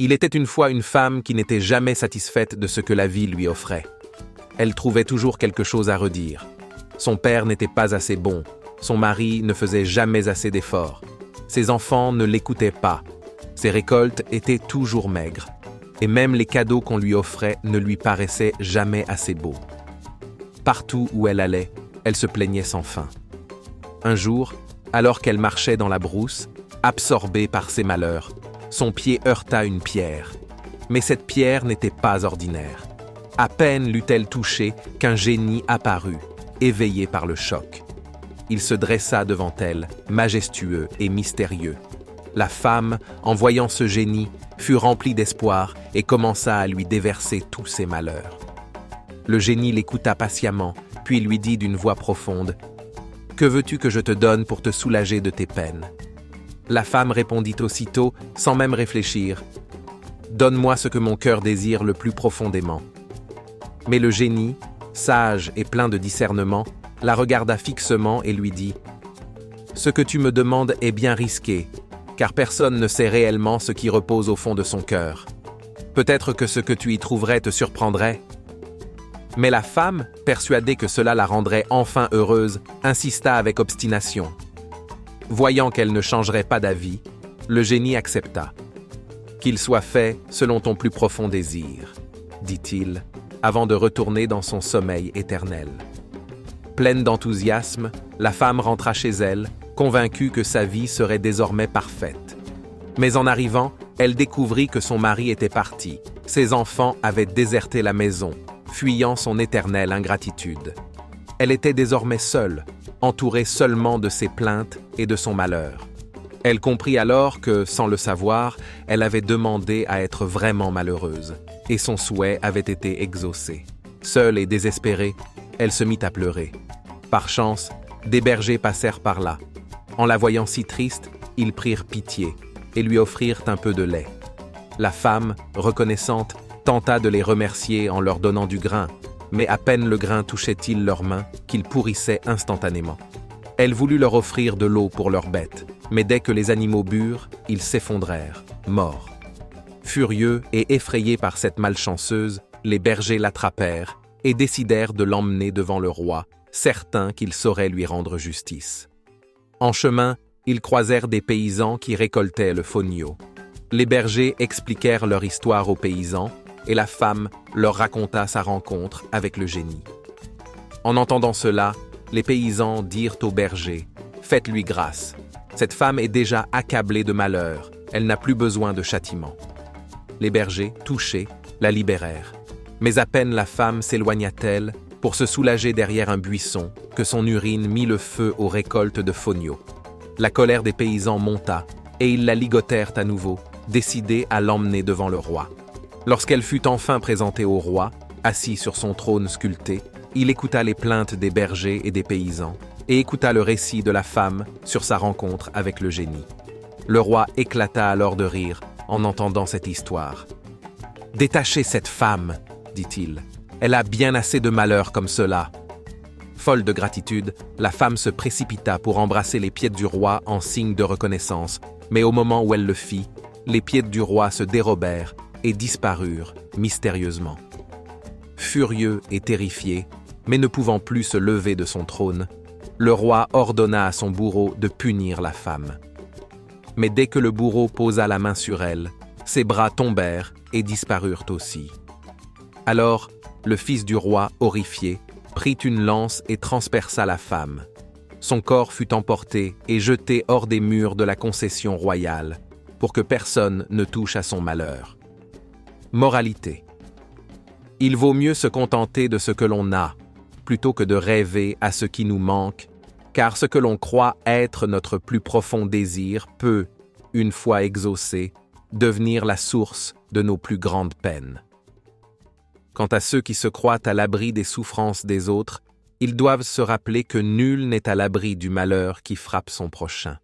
Il était une fois une femme qui n'était jamais satisfaite de ce que la vie lui offrait. Elle trouvait toujours quelque chose à redire. Son père n'était pas assez bon, son mari ne faisait jamais assez d'efforts, ses enfants ne l'écoutaient pas, ses récoltes étaient toujours maigres, et même les cadeaux qu'on lui offrait ne lui paraissaient jamais assez beaux. Partout où elle allait, elle se plaignait sans fin. Un jour, alors qu'elle marchait dans la brousse, absorbée par ses malheurs, son pied heurta une pierre. Mais cette pierre n'était pas ordinaire. À peine l'eut-elle touchée qu'un génie apparut, éveillé par le choc. Il se dressa devant elle, majestueux et mystérieux. La femme, en voyant ce génie, fut remplie d'espoir et commença à lui déverser tous ses malheurs. Le génie l'écouta patiemment, puis lui dit d'une voix profonde : « Que veux-tu que je te donne pour te soulager de tes peines ?» La femme répondit aussitôt, sans même réfléchir : « Donne-moi ce que mon cœur désire le plus profondément. » Mais le génie, sage et plein de discernement, la regarda fixement et lui dit : « Ce que tu me demandes est bien risqué, car personne ne sait réellement ce qui repose au fond de son cœur. Peut-être que ce que tu y trouverais te surprendrait. » Mais la femme, persuadée que cela la rendrait enfin heureuse, insista avec obstination. Voyant qu'elle ne changerait pas d'avis, le génie accepta. « Qu'il soit fait selon ton plus profond désir, » dit-il, avant de retourner dans son sommeil éternel. Pleine d'enthousiasme, la femme rentra chez elle, convaincue que sa vie serait désormais parfaite. Mais en arrivant, elle découvrit que son mari était parti. Ses enfants avaient déserté la maison, fuyant son éternelle ingratitude. Elle était désormais seule, entourée seulement de ses plaintes et de son malheur. Elle comprit alors que, sans le savoir, elle avait demandé à être vraiment malheureuse, et son souhait avait été exaucé. Seule et désespérée, elle se mit à pleurer. Par chance, des bergers passèrent par là. En la voyant si triste, ils prirent pitié et lui offrirent un peu de lait. La femme, reconnaissante, tenta de les remercier en leur donnant du grain, mais à peine le grain touchait-il leurs mains qu'ils pourrissaient instantanément. Elle voulut leur offrir de l'eau pour leurs bêtes, mais dès que les animaux burent, ils s'effondrèrent, morts. Furieux et effrayés par cette malchanceuse, les bergers l'attrapèrent et décidèrent de l'emmener devant le roi, certains qu'il saurait lui rendre justice. En chemin, ils croisèrent des paysans qui récoltaient le fonio. Les bergers expliquèrent leur histoire aux paysans, et la femme leur raconta sa rencontre avec le génie. En entendant cela, les paysans dirent aux bergers : « Faites-lui grâce. Cette femme est déjà accablée de malheur, elle n'a plus besoin de châtiment. » Les bergers, touchés, la libérèrent. Mais à peine la femme s'éloigna-t-elle pour se soulager derrière un buisson que son urine mit le feu aux récoltes de fonio. La colère des paysans monta, et ils la ligotèrent à nouveau, décidés à l'emmener devant le roi. Lorsqu'elle fut enfin présentée au roi, assis sur son trône sculpté, il écouta les plaintes des bergers et des paysans, et écouta le récit de la femme sur sa rencontre avec le génie. Le roi éclata alors de rire en entendant cette histoire. « Détachez cette femme, » dit-il. « Elle a bien assez de malheur comme cela. » Folle de gratitude, la femme se précipita pour embrasser les pieds du roi en signe de reconnaissance, mais au moment où elle le fit, les pieds du roi se dérobèrent et disparurent mystérieusement. Furieux et terrifié, mais ne pouvant plus se lever de son trône, le roi ordonna à son bourreau de punir la femme. Mais dès que le bourreau posa la main sur elle, ses bras tombèrent et disparurent aussi. Alors, le fils du roi, horrifié, prit une lance et transperça la femme. Son corps fut emporté et jeté hors des murs de la concession royale, pour que personne ne touche à son malheur. Moralité. Il vaut mieux se contenter de ce que l'on a, plutôt que de rêver à ce qui nous manque, car ce que l'on croit être notre plus profond désir peut, une fois exaucé, devenir la source de nos plus grandes peines. Quant à ceux qui se croient à l'abri des souffrances des autres, ils doivent se rappeler que nul n'est à l'abri du malheur qui frappe son prochain.